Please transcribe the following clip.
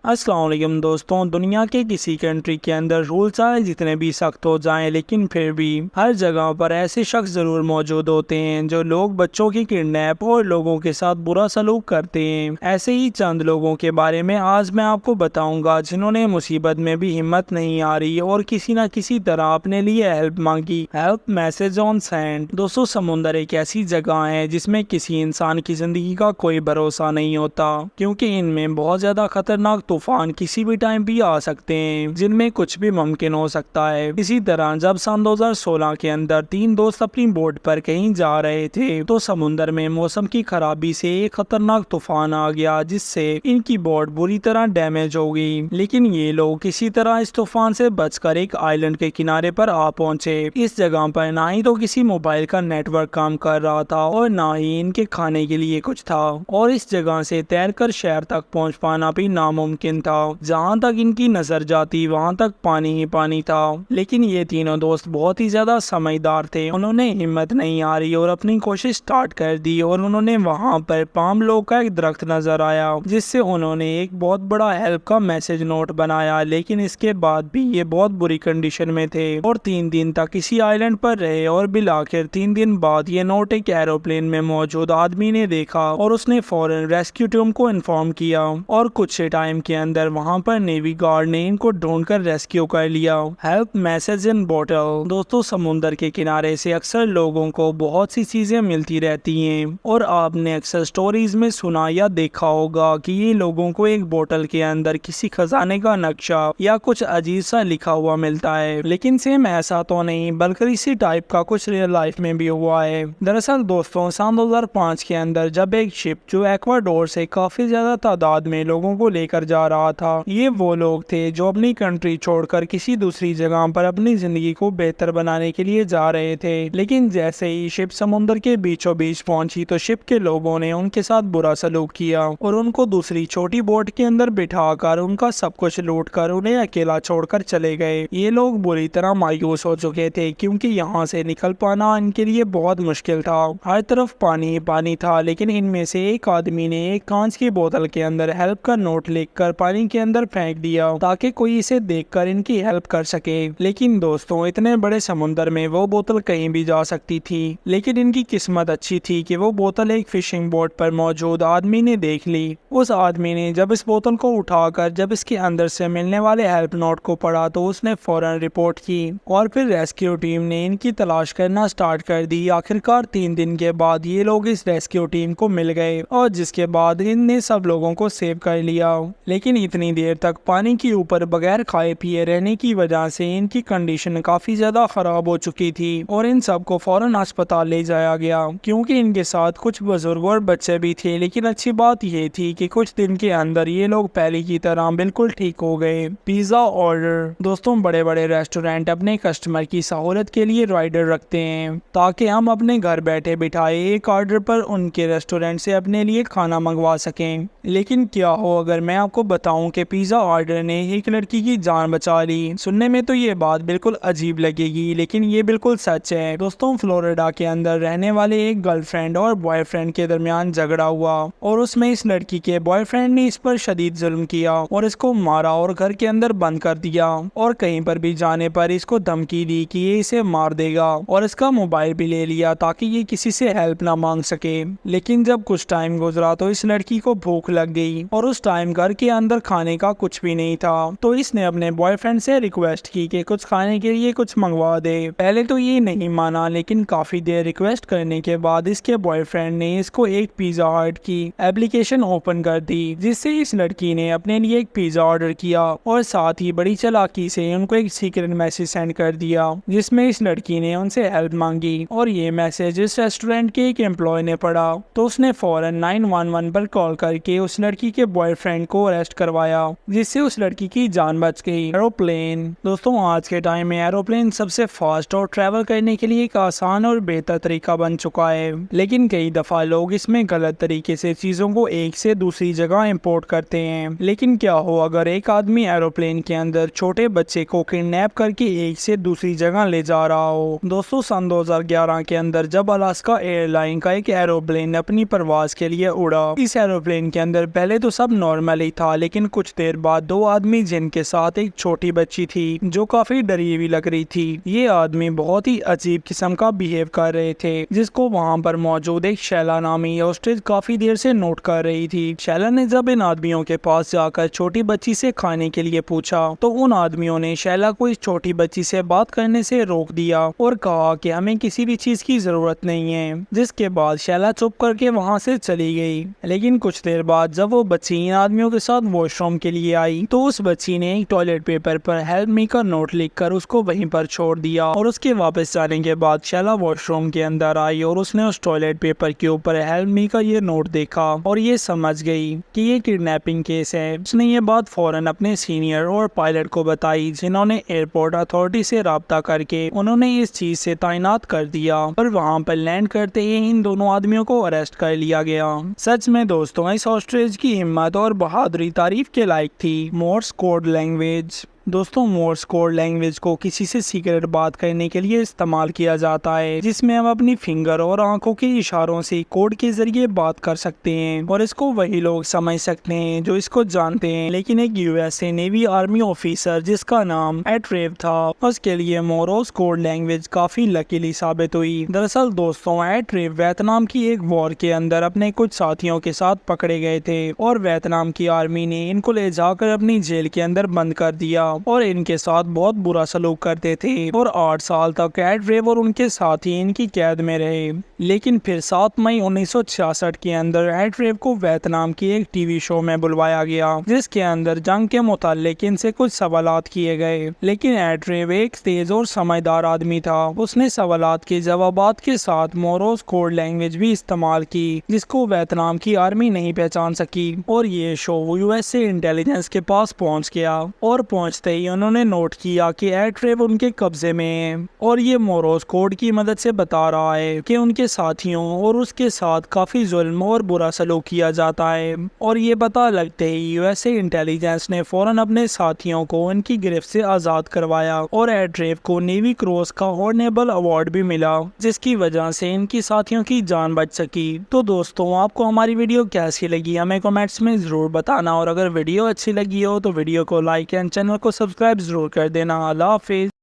السلام علیکم دوستوں، دنیا کے کسی کنٹری کے اندر رول چاہے جتنے بھی سخت ہو جائیں لیکن پھر بھی ہر جگہ پر ایسے شخص ضرور موجود ہوتے ہیں جو لوگ بچوں کی کڈنیپ اور لوگوں کے ساتھ برا سلوک کرتے ہیں۔ ایسے ہی چند لوگوں کے بارے میں آج میں آپ کو بتاؤں گا جنہوں نے مصیبت میں بھی ہمت نہیں ہاری اور کسی نہ کسی طرح اپنے لیے ہیلپ مانگی۔ ہیلپ میسج آن سینڈ۔ دوستوں، سمندر ایک ایسی جگہ ہے جس میں کسی انسان کی زندگی کا کوئی بھروسہ نہیں ہوتا، کیونکہ ان میں بہت زیادہ خطرناک طوفان کسی بھی ٹائم بھی آ سکتے ہیں جن میں کچھ بھی ممکن ہو سکتا ہے۔ اسی طرح جب سن 2016 کے اندر 3 دوست اپنی بوٹ پر کہیں جا رہے تھے تو سمندر میں موسم کی خرابی سے ایک خطرناک طوفان آ گیا جس سے ان کی بوٹ بری طرح ڈیمیج ہو گئی، لیکن یہ لوگ کسی طرح اس طوفان سے بچ کر ایک آئلینڈ کے کنارے پر آ پہنچے۔ اس جگہ پر نہ ہی تو کسی موبائل کا نیٹ ورک کام کر رہا تھا اور نہ ہی ان کے کھانے کے لیے کچھ تھا، اور اس جگہ سے تیر کر شہر تک پہنچ پانا بھی ناممکن تھا۔ جہاں تک ان کی نظر جاتی وہاں تک پانی ہی پانی تھا، لیکن یہ تینوں دوست بہت ہی زیادہ سمجھدار تھے۔ انہوں نے ہمت نہیں ہاری اور اپنی کوشش سٹارٹ کر دی، اور انہوں نے وہاں پر پام لوگ کا ایک درخت نظر آیا جس سے انہوں نے ایک بہت بڑا ہیلپ کا میسج نوٹ بنایا، لیکن اس کے بعد بھی یہ بہت بری کنڈیشن میں تھے اور 3 دن تک اسی آئلینڈ پر رہے، اور بالآخر 3 دن بعد یہ نوٹ ایک ایروپلین میں موجود آدمی نے دیکھا اور اس نے فوراً ریسکیو ٹیم کو انفارم کیا، اور کچھ ٹائم کے اندر وہاں پر نیوی گارڈ نے ان کو ڈھونڈ کر ریسکیو کر لیا۔ Help message in bottle. دوستوں، سمندر کے کنارے سے اکثر لوگوں کو بہت سی چیزیں ملتی رہتی ہیں، اور آپ نے اکثر سٹوریز میں سنا یا دیکھا ہوگا کہ یہ لوگوں کو ایک بوٹل کے اندر کسی خزانے کا نقشہ یا کچھ عجیب سا لکھا ہوا ملتا ہے، لیکن سیم ایسا تو نہیں بلکہ اسی ٹائپ کا کچھ ریئل لائف میں بھی ہوا ہے۔ دراصل دوستوں، سن 2005 کے اندر جب ایک شپ جو ایکواڈور سے کافی زیادہ تعداد میں لوگوں کو لے کر جا رہا تھا، یہ وہ لوگ تھے جو اپنی کنٹری چھوڑ کر کسی دوسری جگہ پر اپنی زندگی کو بہتر بنانے کے لیے جا رہے تھے، لیکن جیسے ہی شپ سمندر کے بیچوں بیچ پہنچی تو شپ کے لوگوں نے ان کے ساتھ برا سلوک کیا اور ان کو دوسری چھوٹی بوٹ کے اندر بٹھا کر ان کا سب کچھ لوٹ کر انہیں اکیلا چھوڑ کر چلے گئے۔ یہ لوگ بری طرح مایوس ہو چکے تھے کیونکہ یہاں سے نکل پانا ان کے لیے بہت مشکل تھا، ہر طرف پانی ہی پانی تھا، لیکن ان میں سے ایک آدمی نے ایک کانچ کی بوتل کے اندر ہیلپ کا نوٹ لکھ کر پانی کے اندر پھینک دیا تاکہ کوئی اسے دیکھ کر ان کی ہیلپ کر سکے۔ لیکن دوستوں، اتنے بڑے سمندر میں وہ بوتل کہیں بھی جا سکتی تھی، لیکن ان کی قسمت اچھی تھی کہ وہ بوتل ایک فشنگ بوٹ پر موجود آدمی نے دیکھ لی۔ اس آدمی نے جب اس بوتل کو اٹھا کر جب اس کے اندر سے ملنے والے ہیلپ نوٹ کو پڑھا تو اس نے فوراً رپورٹ کی، اور پھر ریسکیو ٹیم نے ان کی تلاش کرنا سٹارٹ کر دی۔ آخرکار 3 دن کے بعد یہ لوگ اس ریسکیو ٹیم کو مل گئے، اور جس کے بعد ان نے سب لوگوں کو سیو کر لیا، لیکن اتنی دیر تک پانی کے اوپر بغیر کھائے پیے رہنے کی وجہ سے ان کی کنڈیشن کافی زیادہ خراب ہو چکی تھی، اور ان سب کو فوراً ہسپتال لے جایا گیا کیونکہ ان کے ساتھ کچھ بزرگ اور بچے بھی تھے۔ لیکن اچھی بات یہ تھی کہ کچھ دن کے اندر یہ لوگ پہلے کی طرح بالکل ٹھیک ہو گئے۔ Pizza order. دوستوں، بڑے بڑے ریسٹورینٹ اپنے کسٹمر کی سہولت کے لیے رائڈر رکھتے ہیں تاکہ ہم اپنے گھر بیٹھے بٹھائے ایک آرڈر پر ان کے ریسٹورینٹ سے اپنے لیے کھانا منگوا سکیں، لیکن کیا ہو اگر میں آپ کو بتاؤں کہ پیزا آرڈر نے ایک لڑکی کی جان بچا لی۔ سننے میں تو یہ بات بالکل عجیب لگے گی، لیکن یہ بالکل سچ ہے۔ دوستوں، فلوریڈا کے اندر رہنے والے ایک گرل فرینڈ اور بوائے فرینڈ کے درمیان جھگڑا ہوا، اور اس میں اس لڑکی کے بوائے فرینڈ نے اس پر شدید ظلم کیا اور اس کو مارا اور گھر کے اندر بند کر دیا، اور کہیں پر بھی جانے پر اس کو دھمکی دی کہ یہ اسے مار دے گا، اور اس کا موبائل بھی لے لیا تاکہ یہ کسی سے ہیلپ نہ مانگ سکے۔ لیکن جب کچھ ٹائم گزرا تو اس لڑکی کو بھوک لگ گئی، اور اس ٹائم گھر کے اندر کھانے کا کچھ بھی نہیں تھا، تو اس نے اپنے بوائے فرینڈ سے ریکویسٹ کی کہ کچھ کھانے کے لیے کچھ منگوا دے۔ پہلے تو یہ نہیں مانا، لیکن کافی دیر ریکویسٹ کرنے کے بعد اس کے بوائے فرینڈ نے اس کو ایک پیزا ہٹ کی ایپلیکیشن اوپن کر دی، جس سے اس لڑکی نے اپنے لیے ایک پیزا آرڈر کیا، اور ساتھ ہی بڑی چالاکی سے ان کو ایک سیکرٹ میسج سینڈ کر دیا جس میں اس لڑکی نے ان سے ہیلپ مانگی، اور یہ میسج اس ریسٹورینٹ کے ایک امپلائی نے پڑھا تو اس نے فوراً 911 پر کال کر کے اس لڑکی کے بوائے فرینڈ کو اریسٹ کروایا، جس سے اس لڑکی کی جان بچ گئی۔ ایروپلین۔ دوستوں، آج کے ٹائم میں ایروپلین سب سے فاسٹ اور ٹریول کرنے کے لیے ایک آسان اور بہتر طریقہ بن چکا ہے، لیکن کئی دفعہ لوگ اس میں غلط طریقے سے چیزوں کو ایک سے دوسری جگہ امپورٹ کرتے ہیں۔ لیکن کیا ہو اگر ایک آدمی ایروپلین کے اندر چھوٹے بچے کو کڈنیپ کر کے ایک سے دوسری جگہ لے جا رہا ہو؟ دوستوں، سن 2011 کے اندر جب الاسکا ایئر لائن کا ایک ایروپلین اپنی پرواز کے لیے اڑا، اس ایروپلین کے اندر پہلے تو سب نارمل ہی تھا، تھا, لیکن کچھ دیر بعد دو آدمی جن کے ساتھ ایک چھوٹی بچی تھی جو کافی ڈری ہوئی لگ رہی تھی. یہ آدمی بہت ہی عجیب قسم کا بیہیو کر رہے تھے, جس کو وہاں پر موجود ایک شیلا نامی ہاسٹیج کافی دیر سے نوٹ کر رہی تھی. شیلا نے جب ان آدمیوں کے پاس جا کر چھوٹی بچی سے کھانے کے لیے پوچھا تو ان آدمیوں نے شیلا کو اس چھوٹی بچی سے بات کرنے سے روک دیا اور کہا کہ ہمیں کسی بھی چیز کی ضرورت نہیں ہے, جس کے بعد شیلا چپ کر کے وہاں سے چلی گئی. لیکن کچھ دیر بعد جب وہ بچی ان آدمیوں کے ساتھ واش روم کے لیے آئی تو اس بچی نے ایک ٹوائلٹ پیپر پر ہیلپ می کا نوٹ لکھ کر اس کو وہیں پر چھوڑ دیا, اور اس کے واپس جانے کے بعد شیلا واش روم کے اندر آئی اور اس نے اس ٹوائلٹ پیپر کے اوپر ہیلپ می کا یہ نوٹ دیکھا اور یہ سمجھ گئی کہ یہ کڈنیپنگ کیس ہے. اس نے یہ بات فوراً اپنے سینئر اور پائلٹ کو بتائی, جنہوں نے ایئرپورٹ اتھارٹی سے رابطہ کر کے انہوں نے اس چیز سے تعینات کر دیا, اور وہاں پر لینڈ کرتے ہی ان دونوں آدمیوں کو اریسٹ کر لیا گیا. سچ میں دوستوں اس ہاسٹیج کی ہمت اور بہادری تعریف کے لائق تھی. Morse code language. دوستوں مورس کوڈ لینگویج کو کسی سے سیکرٹ بات کرنے کے لیے استعمال کیا جاتا ہے, جس میں ہم اپنی فنگر اور آنکھوں کے اشاروں سے کوڈ کے ذریعے بات کر سکتے ہیں, اور اس کو وہی لوگ سمجھ سکتے ہیں جو اس کو جانتے ہیں. لیکن ایک USA نیوی آرمی آفیسر جس کا نام ایٹ ریو تھا, اس کے لیے مورس کوڈ لینگویج کافی لکیلی ثابت ہوئی. دراصل دوستوں ایٹ ریو ویتنام کی ایک وار کے اندر اپنے کچھ ساتھیوں کے ساتھ پکڑے گئے تھے, اور ویتنام کی آرمی نے ان کو لے جا کر اپنی جیل کے اندر بند کر دیا اور ان کے ساتھ بہت برا سلوک کرتے تھے, اور 8 سال تک ایٹ ریو اور ان کے ساتھی ان کی قید میں رہے. لیکن پھر 7 مئی 1966 کے اندر ایٹ ریو کو ویتنام کی ایک ٹی وی شو میں بلوایا گیا, جس کے اندر جنگ کے متعلق ان سے کچھ سوالات کیے گئے. لیکن ایٹ ریو ایک تیز اور سمجھدار آدمی تھا. اس نے سوالات کے جوابات کے ساتھ مورس کوڈ لینگویج بھی استعمال کی, جس کو ویتنام کی آرمی نہیں پہچان سکی, اور یہ شو USA انٹیلیجنس کے پاس پہنچ گیا, اور پہنچتے ہی انہوں نے نوٹ کیا کہ ایٹ ریو ان کے قبضے میں ہے, اور یہ مورس کوڈ کی مدد سے بتا رہا ہے کہ ان کے ساتھیوں اور اس کے ساتھ کافی ظلم اور برا سلوک کیا جاتا ہے. اور یہ پتہ لگتے ہی USA انٹیلیجنس نے فوراً اپنے ساتھیوں کو ان کی گرفت سے آزاد کروایا, اور ایٹ ریو کو نیوی کروس کا آنریبل ایوارڈ بھی ملا, جس کی وجہ سے ان کی ساتھیوں کی جان بچ سکی. تو دوستوں آپ کو ہماری ویڈیو کیسی لگی ہمیں کمنٹس میں ضرور بتانا, اور اگر ویڈیو اچھی لگی ہو تو ویڈیو کو لائک اینڈ چینل کو سبسکرائب ضرور کر دینا. اللہ حافظ.